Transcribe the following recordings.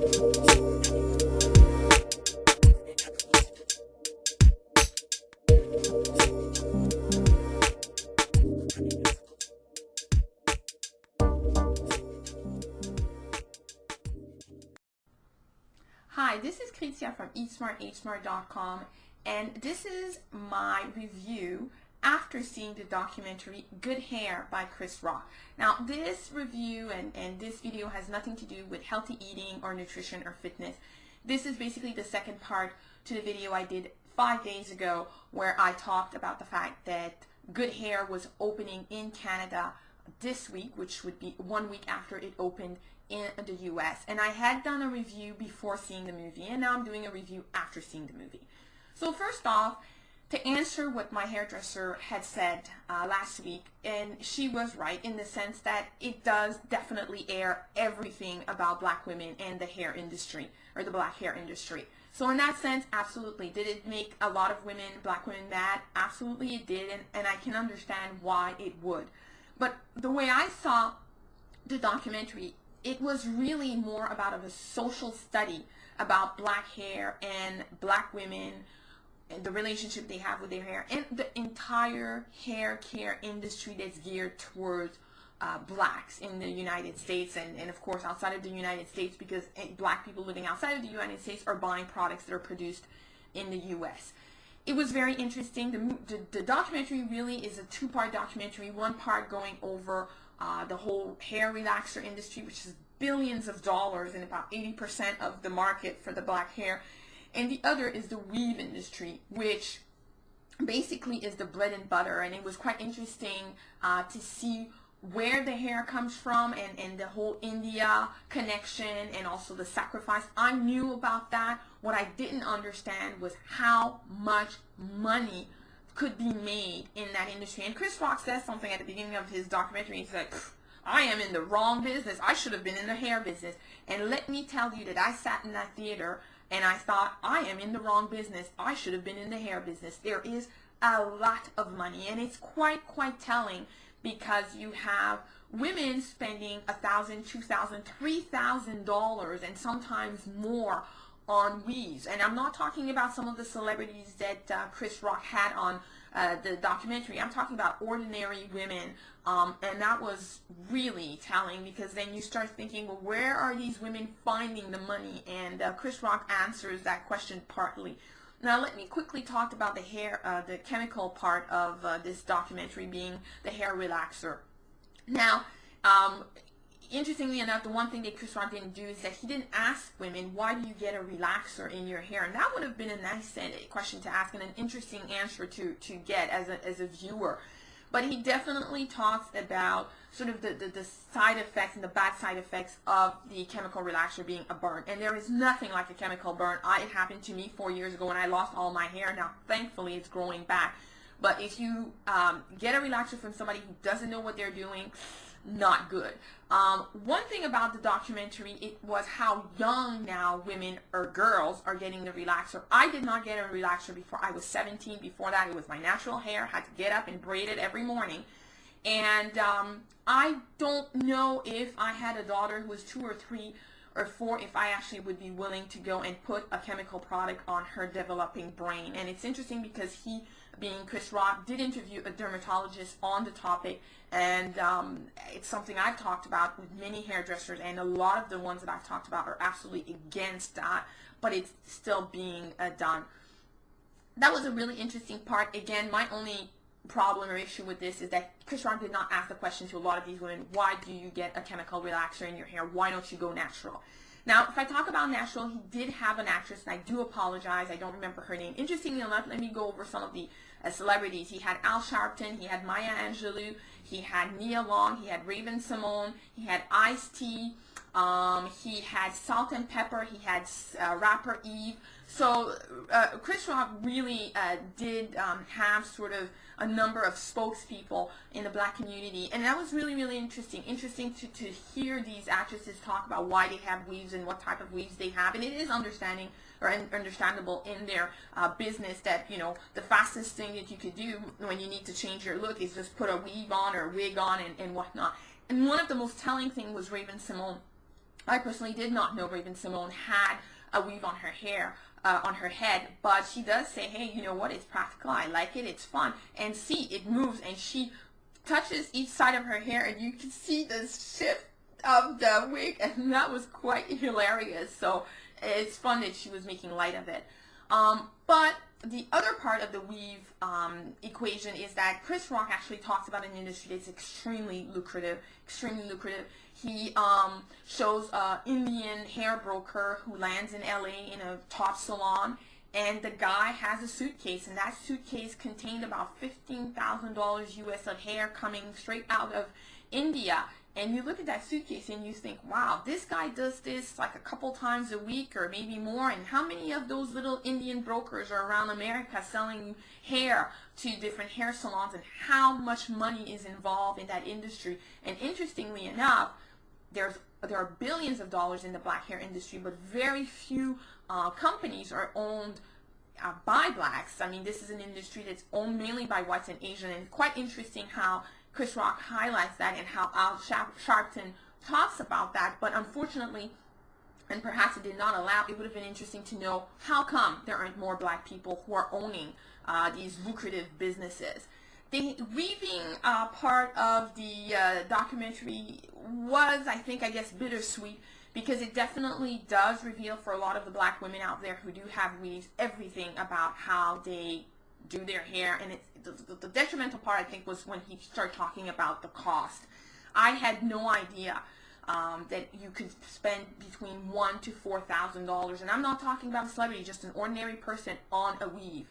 Hi, this is Kritia from EatSmartHSmart.com, and this is my review after seeing the documentary Good Hair by Chris Rock. Now, this review and this video has nothing to do with healthy eating or nutrition or fitness. This is basically the second part to the video I did 5 days ago, where I talked about the fact that Good Hair was opening in Canada this week, which would be 1 week after it opened in the US. And I had done a review before seeing the movie, and now I'm doing a review after seeing the movie. So first off, to answer what my hairdresser had said last week, and she was right in the sense that it does definitely air everything about black women and the hair industry, or the black hair industry. So in that sense, absolutely. Did it make a lot of women, black women, mad? Absolutely it did, and I can understand why it would. But the way I saw the documentary, it was really more about a social study about black hair and black women and the relationship they have with their hair and the entire hair care industry that's geared towards blacks in the United States and of course outside of the United States, because black people living outside of the United States are buying products that are produced in the US. It was very interesting. The documentary really is a two-part documentary, one part going over the whole hair relaxer industry, which is billions of dollars and about 80% of the market for the black hair. And the other is the weave industry, which basically is the bread and butter. And it was quite interesting to see where the hair comes from and the whole India connection and also the sacrifice. I knew about that. What I didn't understand was how much money could be made in that industry. And Chris Rock says something at the beginning of his documentary. He's like, I am in the wrong business. I should have been in the hair business. And let me tell you that I sat in that theater and I thought, I am in the wrong business. I should have been in the hair business. There is a lot of money, and it's quite telling, because you have women spending $1,000, $2,000, $3,000 and sometimes more on weaves. And I'm not talking about some of the celebrities that Chris Rock had on the documentary. I'm talking about ordinary women, and that was really telling, because then you start thinking, well, where are these women finding the money? And Chris Rock answers that question partly. Now let me quickly talk about the hair, the chemical part of this documentary, being the hair relaxer. Now, interestingly enough, the one thing that Chris Rock didn't do is that he didn't ask women, why do you get a relaxer in your hair? And that would have been a nice question to ask and an interesting answer to get as a viewer. But he definitely talks about sort of the side effects and the bad side effects of the chemical relaxer being a burn. And there is nothing like a chemical burn. It happened to me 4 years ago when I lost all my hair. Now, thankfully, it's growing back. But if you get a relaxer from somebody who doesn't know what they're doing, not good. One thing about the documentary, it was how young now women or girls are getting the relaxer. I did not get a relaxer before I was 17. Before that, it was my natural hair. Had to get up and braid it every morning. And I don't know if I had a daughter who was 2 or 3 or 4, if I actually would be willing to go and put a chemical product on her developing brain. And it's interesting because he, being Chris Rock, did interview a dermatologist on the topic, and it's something I've talked about with many hairdressers, and a lot of the ones that I've talked about are absolutely against that, but it's still being done. That was a really interesting part. Again, my only problem or issue with this is that Chris Rock did not ask the question to a lot of these women, why do you get a chemical relaxer in your hair? Why don't you go natural? Now, if I talk about natural, he did have an actress, and I do apologize, I don't remember her name. Interestingly enough, let me go over some of the celebrities. He had Al Sharpton, he had Maya Angelou, he had Nia Long, he had Reven Simone, he had Ice-T, he had Salt and Pepper, he had rapper Eve. So Chris Rock really did have sort of a number of spokespeople in the black community, and that was really interesting to hear these actresses talk about why they have weaves and what type of weaves they have. And it is understandable in their business that, you know, the fastest thing that you could do when you need to change your look is just put a weave on or a wig on and whatnot. And one of the most telling things was Reven Simone. I personally did not know Reven Simone had a weave on her hair, on her head, but she does say, hey, you know what, it's practical, I like it, it's fun, and see, it moves, and she touches each side of her hair, and you can see the shift of the wig, and that was quite hilarious. So it's fun that she was making light of it. But the other part of the weave equation is that Chris Rock actually talks about an industry that's extremely lucrative, extremely lucrative. He shows an Indian hair broker who lands in LA in a top salon, and the guy has a suitcase, and that suitcase contained about $15,000 US of hair coming straight out of India. And you look at that suitcase and you think, wow, this guy does this like a couple times a week or maybe more. And how many of those little Indian brokers are around America selling hair to different hair salons, and how much money is involved in that industry? And interestingly enough, there are billions of dollars in the black hair industry, but very few companies are owned by blacks. I mean, this is an industry that's owned mainly by whites and Asian, and it's quite interesting how Chris Rock highlights that and how Al Sharpton talks about that. But unfortunately, and perhaps it did not allow, it would have been interesting to know how come there aren't more black people who are owning these lucrative businesses. The weaving part of the documentary was, I guess, bittersweet, because it definitely does reveal for a lot of the black women out there who do have weaves everything about how they do their hair. And the detrimental part, I think, was when he started talking about the cost. I had no idea that you could spend between $1,000 to $4,000, and I'm not talking about a celebrity, just an ordinary person on a weave.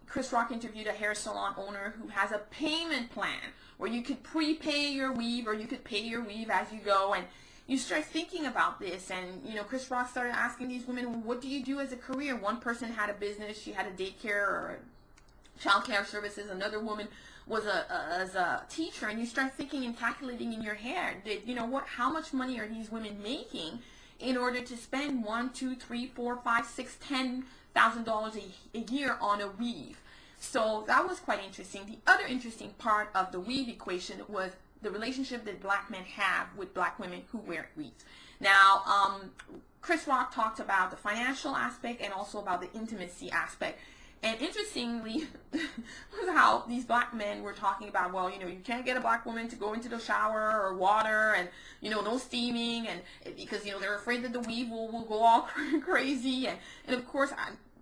Chris Rock interviewed a hair salon owner who has a payment plan where you could prepay your weave, or you could pay your weave as you go. And you start thinking about this, and you know, Chris Rock started asking these women, what do you do as a career? One person had a business, she had a daycare or child care services. Another woman was as a teacher, and you start thinking and calculating in your head that, you know what, how much money are these women making in order to spend $1, $2, $3, $4, $5, $6, $10,000 a year on a weave. So that was quite interesting. The other interesting part of the weave equation was the relationship that black men have with black women who wear weaves. Now, Chris Rock talked about the financial aspect and also about the intimacy aspect. And interestingly, was how these black men were talking about, well, you know, you can't get a black woman to go into the shower or water, and, you know, no steaming, and because, you know, they're afraid that the weave will go all crazy. And of course,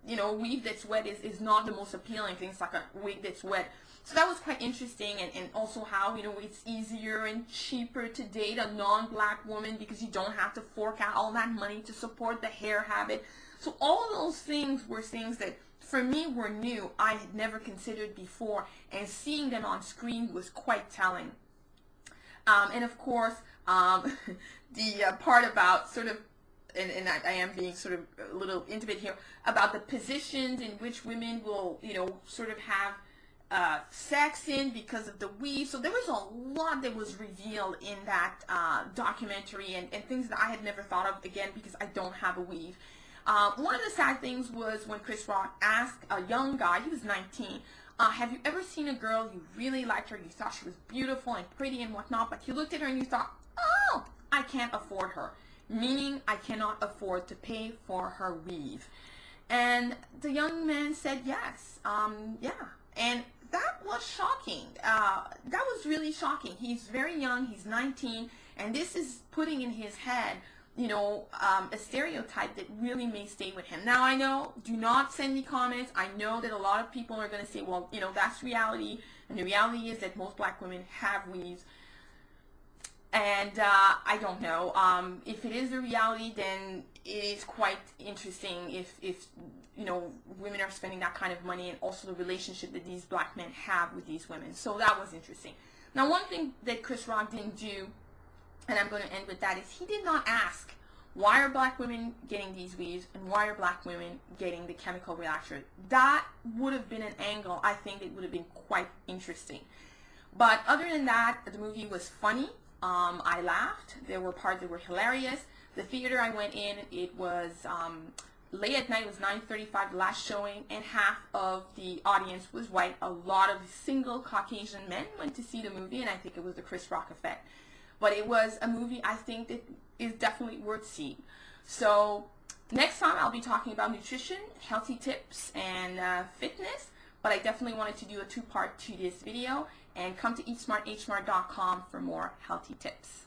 you know, a weave that's wet is not the most appealing thing. It's like a wig that's wet. So that was quite interesting, and also how, you know, it's easier and cheaper to date a non-black woman because you don't have to fork out all that money to support the hair habit. So all of those things were things that for me were new, I had never considered before, and seeing them on screen was quite telling. And of course, the part about sort of, and I am being sort of a little intimate here, about the positions in which women will, you know, sort of have sex in because of the weave. So there was a lot that was revealed in that documentary, and things that I had never thought of, again, because I don't have a weave. One of the sad things was when Chris Rock asked a young guy, he was 19, have you ever seen a girl, you really liked her, you thought she was beautiful and pretty and whatnot, but you looked at her and you thought, oh, I can't afford her, meaning I cannot afford to pay for her weave. And the young man said yes, yeah, and that was shocking. That was really shocking. He's very young, he's 19, and this is putting in his head, you know, a stereotype that really may stay with him. Now, I know, do not send me comments. I know that a lot of people are going to say, well, you know, that's reality. And the reality is that most black women have weaves. And I don't know. If it is the reality, then it is quite interesting if, you know, women are spending that kind of money, and also the relationship that these black men have with these women. So that was interesting. Now, one thing that Chris Rock didn't do, and I'm going to end with that, is he did not ask, why are black women getting these weaves, and why are black women getting the chemical relaxer? That would have been an angle, I think it would have been quite interesting. But other than that, the movie was funny. I laughed. There were parts that were hilarious. The theater I went in, it was late at night. It was 9:35, the last showing, and half of the audience was white. A lot of single Caucasian men went to see the movie, and I think it was the Chris Rock effect. but it was a movie I think that is definitely worth seeing. So next time I'll be talking about nutrition, healthy tips, and fitness, but I definitely wanted to do a two-part to this video, and come to eatsmarthsmart.com for more healthy tips.